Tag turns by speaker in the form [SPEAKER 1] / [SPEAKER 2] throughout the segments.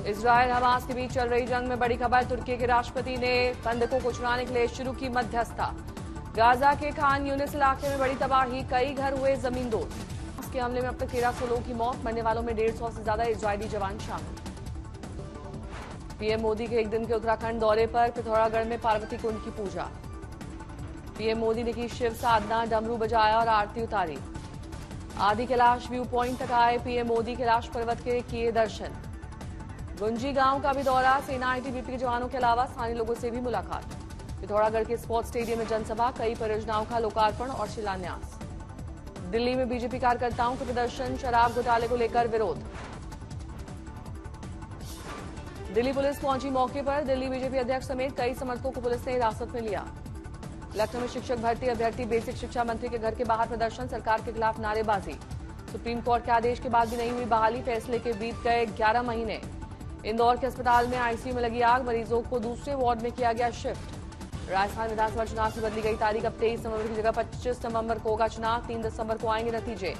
[SPEAKER 1] Israel Hamas के बीच चल रही जंग में बड़ी खबर। तुर्की के राष्ट्रपति ने बंधकों को छुड़ाने के लिए शुरू की मध्यस्थता। गाजा के खान यूनिस इलाके में बड़ी तबाही, कई घर हुए जमींदोज। के हमले में अब तक 1300 लोगों की मौत, मरने वालों में 150 से ज्यादा इजरायली जवान शामिल। पीएम मोदी के एक दिन के उत्तराखंड दौरे पर पिथौरागढ़ में पार्वती कुंड की पूजा। पीएम मोदी ने की शिव साधना, डमरू बजाया और आरती उतारी। आदि कैलाश व्यू पॉइंट तक आए पीएम मोदी, कैलाश पर्वत के किए दर्शन। गुंजी गांव का भी दौरा, सेना आईटीबीपी के जवानों के अलावा स्थानीय लोगों से भी मुलाकात। पिथौरागढ़ के स्पोर्ट्स स्टेडियम में जनसभा, कई परियोजनाओं का लोकार्पण और शिलान्यास। दिल्ली में बीजेपी कार्यकर्ताओं के प्रदर्शन, शराब घोटाले को लेकर विरोध। दिल्ली पुलिस पहुंची मौके पर, दिल्ली बीजेपी अध्यक्ष समेत कई समर्थकों को पुलिस ने हिरासत में लिया। लखनऊ में शिक्षक भर्ती अभ्यर्थी बेसिक शिक्षा मंत्री के घर के बाहर प्रदर्शन, सरकार के खिलाफ नारेबाजी। सुप्रीम कोर्ट के आदेश के बाद भी नहीं हुई बहाली, फैसले के बीत गए 11 महीने। इंदौर के अस्पताल में आईसीयू में लगी आग, मरीजों को दूसरे वार्ड में किया गया शिफ्ट। राजस्थान विधानसभा चुनाव की बदली गई तारीख, अब 23 नवंबर की जगह 25 नवंबर को होगा चुनाव, 3 दिसंबर को आएंगे नतीजे।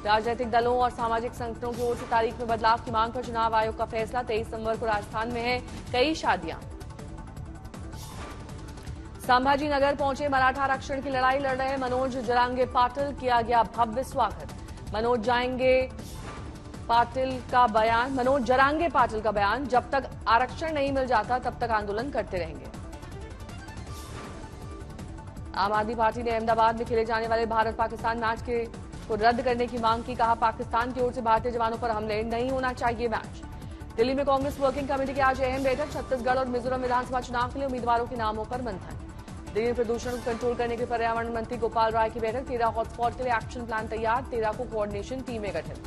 [SPEAKER 1] राजनीतिक दलों और सामाजिक संगठनों की ओर से तारीख में बदलाव की मांग पर चुनाव आयोग का फैसला, 23 नवंबर को राजस्थान में है कई शादियां। संभाजी नगर पहुंचे मराठा आरक्षण की लड़ाई लड़ रहे मनोज जरांगे पाटिल, किया गया भव्य स्वागत। मनोज जरांगे पाटिल का बयान, जब तक आरक्षण नहीं मिल जाता तब तक आंदोलन करते रहेंगे। आम आदमी पार्टी ने अहमदाबाद में खेले जाने वाले भारत पाकिस्तान मैच को रद्द करने की मांग की, कहा पाकिस्तान की ओर से भारतीय जवानों पर हमले, नहीं होना चाहिए मैच। दिल्ली में कांग्रेस वर्किंग कमेटी की आज अहम बैठक, छत्तीसगढ़ और मिजोरम विधानसभा चुनाव के लिए उम्मीदवारों के नामों पर मंथन। दिल्ली में प्रदूषण को कंट्रोल करने के पर्यावरण मंत्री गोपाल राय की बैठक, 13 हॉटस्पॉट के लिए एक्शन प्लान तैयार, 13 को कोऑर्डिनेशन टीमें गठित।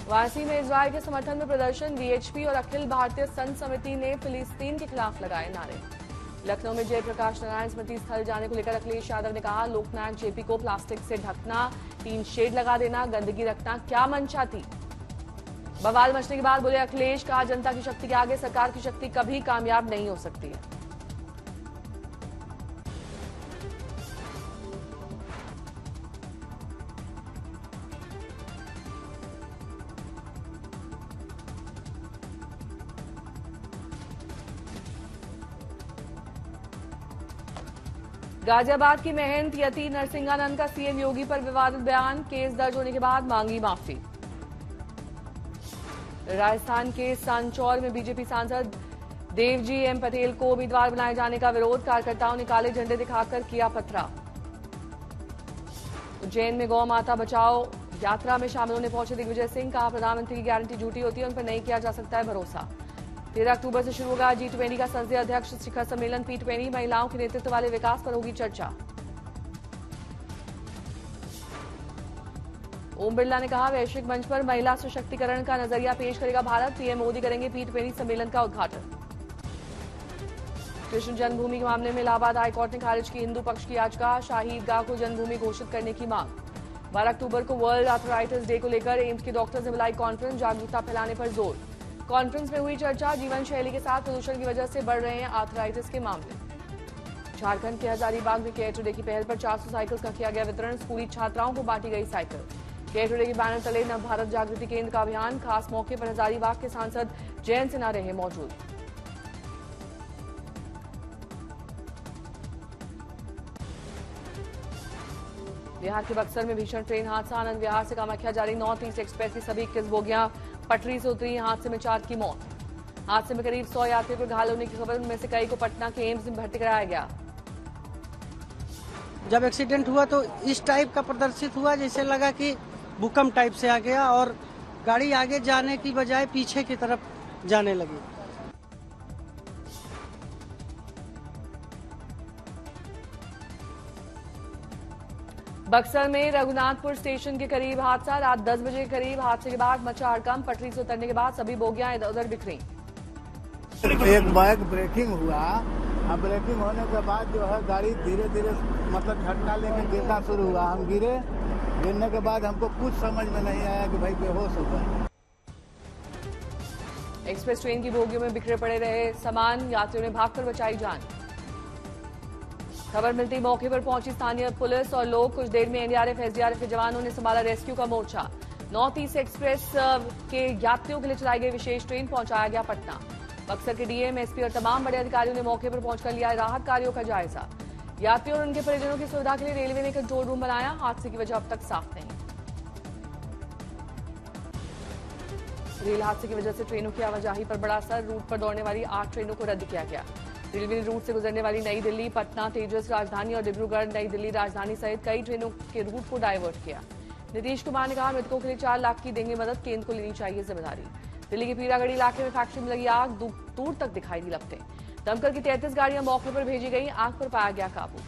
[SPEAKER 1] वाराणसी में इजरायल के समर्थन में प्रदर्शन, वीएचपी और अखिल भारतीय संत समिति ने फिलिस्तीन के खिलाफ लगाए नारे। लखनऊ में जयप्रकाश नारायण स्मृति स्थल जाने को लेकर अखिलेश यादव ने कहा, लोकनायक जेपी को प्लास्टिक से ढकना, टीन शेड लगा देना, गंदगी रखना क्या मंशा थी। बवाल मचने के बाद बोले अखिलेश, कहा जनता की शक्ति के आगे सरकार की शक्ति कभी कामयाब नहीं हो सकती है। गाजियाबाद की मेहनत यती नरसिंहानंद का सीएम योगी पर विवादित बयान, केस दर्ज होने के बाद मांगी माफी। राजस्थान के सांचौर में बीजेपी सांसद देवजी एम पटेल को उम्मीदवार बनाए जाने का विरोध, कार्यकर्ताओं ने काले झंडे दिखाकर किया पथराव। उज्जैन में गौ माता बचाओ यात्रा में शामिल होने पहुंचे दिग्विजय सिंह, कहा प्रधानमंत्री की गारंटी झूठी होती है, उन पर नहीं किया जा सकता है भरोसा। 13 अक्टूबर से शुरू होगा G20 का संसदीय अध्यक्ष शिखर सम्मेलन P20, महिलाओं के नेतृत्व वाले विकास पर होगी चर्चा। ओम बिरला ने कहा, वैश्विक मंच पर महिला सशक्तिकरण का नजरिया पेश करेगा भारत, पीएम मोदी करेंगे P20 सम्मेलन का उद्घाटन। कृष्ण जन्मभूमि के मामले में इलाहाबाद हाईकोर्ट ने खारिज की हिंदू पक्ष की याचिका, शाही ईदगाह को जन्मभूमि घोषित करने की मांग। 12 अक्टूबर को वर्ल्ड आर्थराइटिस डे को लेकर एम्स के डॉक्टर्स ने बुलाई कॉन्फ्रेंस, जागरूकता फैलाने पर जोर। कॉन्फ्रेंस में हुई चर्चा, जीवन शैली के साथ प्रदूषण की वजह से बढ़ रहे हैं आर्थराइटिस के मामले। झारखंड के हजारीबाग में केयर टुडे की पहल पर 400 साइकिल्स का किया गया वितरण, स्कूली छात्राओं को बांटी गई साइकिल। केयर टुडे के बैनर तले नव भारत जागृति केंद्र का अभियान, खास मौके पर हजारीबाग के सांसद जयंत सिन्हा रहे मौजूद। बिहार के बक्सर में भीषण ट्रेन हादसा, आनंद विहार से कामाख्या जा रही नॉर्थ ईस्ट एक्सप्रेस की सभी 21 बोगियां पटरी से उतरी, हादसे में 4 की मौत। हादसे में करीब 100 यात्रियों को घायल होने की खबर, उनमें से कई को पटना के एम्स में भर्ती कराया गया।
[SPEAKER 2] जब एक्सीडेंट हुआ तो इस टाइप का प्रदर्शित हुआ, जैसे लगा कि भूकंप टाइप से आ गया और गाड़ी आगे जाने की बजाय पीछे की तरफ जाने लगी।
[SPEAKER 1] बक्सर में रघुनाथपुर स्टेशन के करीब हादसा, रात 10 बजे के करीब हादसे के बाद मचा हड़कंप, पटरी से उतरने के बाद सभी बोगियां इधर उधर बिखरी।
[SPEAKER 3] एक बाइक ब्रेकिंग हुआ, अब ब्रेकिंग होने के बाद जो है गाड़ी धीरे धीरे मतलब झटका लेके गिरना शुरू हुआ। हम गिरने के बाद हमको कुछ समझ में नहीं आया कि भाई बेहोश हो गए।
[SPEAKER 1] एक्सप्रेस ट्रेन की बोगियों में बिखरे पड़े रहे सामान, यात्रियों ने भागकर बचाई जान। खबर मिलती मौके पर पहुंची स्थानीय पुलिस और लोग, कुछ देर में एनडीआरएफ एसडीआरएफ के जवानों ने संभाला रेस्क्यू का मोर्चा। नॉर्थ ईस्ट एक्सप्रेस के यात्रियों के लिए चलाई गई विशेष ट्रेन पहुंचाया गया पटना। बक्सर के डीएम, एसपी और तमाम बड़े अधिकारियों ने मौके पर पहुंचकर लिया राहत कार्यों का जायजा। यात्रियों और उनके परिजनों की सुविधा के लिए रेलवे ने कंट्रोल रूम बनाया। हादसे की वजह अब तक साफ नहीं। रेल हादसे की वजह से ट्रेनों की आवाजाही पर बड़ा असर। रूट पर दौड़ने वाली 8 ट्रेनों को रद्द किया गया। रेलवे ने रूट से गुजरने वाली नई दिल्ली, पटना, तेजस राजधानी और डिब्रूगढ़ नई दिल्ली राजधानी सहित कई ट्रेनों के रूट को डायवर्ट किया। नीतीश कुमार ने कहा, मृतकों के लिए 4 लाख की देंगे मदद, केंद्र को लेनी चाहिए जिम्मेदारी। दिल्ली के पीरागढ़ी इलाके में फैक्ट्री में लगी आग, दूर तक दिखाई दी लपटें। दमकल की 33 गाड़ियां मौके पर भेजी गई, आग पर पाया गया काबू।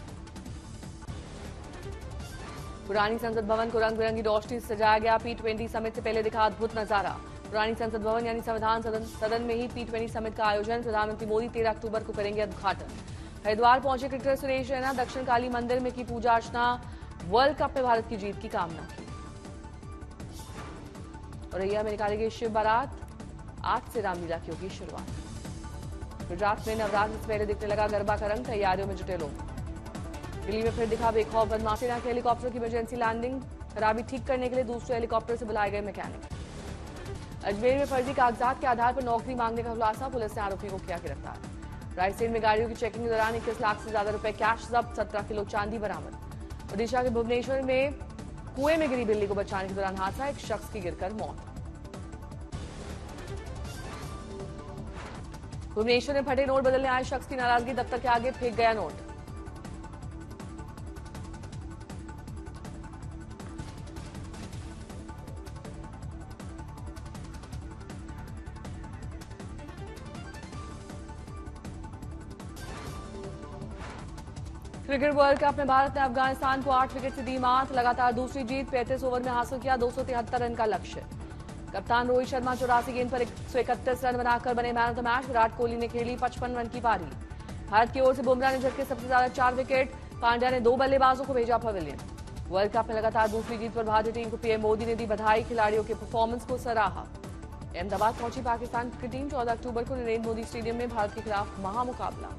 [SPEAKER 1] पुरानी संसद भवन को रंग बिरंगी रोशनी से सजाया गया। P20 समिट से पहले दिखा अद्भुत नजारा। पुरानी संसद भवन यानी संविधान सदन में ही P20 समिट का आयोजन। प्रधानमंत्री मोदी 13 अक्टूबर को करेंगे उद्घाटन। हरिद्वार पहुंचे क्रिकेटर सुरेश रैना, दक्षिण काली मंदिर में की पूजा अर्चना। वर्ल्ड कप में भारत की जीत की कामना की। औरैया में निकाली गई शिव बारात, आज से रामलीला की होगी शुरुआत। गुजरात में नवरात्र से पहले दिखने लगा गरबा का रंग, तैयारियों में जुटे लोग। दिल्ली में फिर दिखा बेखौफ बदमाश। सेना के हेलीकॉप्टर की इमरजेंसी लैंडिंग, खराबी ठीक करने के लिए दूसरे हेलीकॉप्टर से बुलाए गए मैकेनिक। अजमेर में फर्जी कागजात के आधार पर नौकरी मांगने का खुलासा, पुलिस ने आरोपी को किया गिरफ्तार। रायसेन में गाड़ियों की चेकिंग के दौरान 21 लाख से ज्यादा रुपए कैश जब्त, 17 किलो चांदी बरामद। ओडिशा के भुवनेश्वर में कुएं में गिरी बिल्ली को बचाने के दौरान हादसा, एक शख्स की गिरकर मौत। भुवनेश्वर में फटे नोट बदलने आए शख्स की नाराजगी, दफ्तर के आगे फेंक गया नोट। क्रिकेट वर्ल्ड कप में भारत ने अफगानिस्तान को 8 विकेट से दी मात। लगातार दूसरी जीत, 35 ओवर में हासिल किया 273 रन का लक्ष्य। कप्तान रोहित शर्मा 84 गेंद पर 131 रन बनाकर बने man of the match. Virat Kohli ने खेली 55 रन की पारी। भारत की ओर से बुमराह ने झटके सबसे ज्यादा 4 विकेट। पांड्या ने 2 बल्लेबाजों को भेजा पवेलियन। वर्ल्ड कप में लगातार दूसरी जीत पर भारतीय टीम को पीएम मोदी ने दी बधाई, खिलाड़ियों के परफॉर्मेंस को सराहा। अहमदाबाद पहुंची पाकिस्तान क्रिकेट टीम, 14 अक्टूबर को नरेंद्र मोदी स्टेडियम में भारत के खिलाफ महामुकाबला।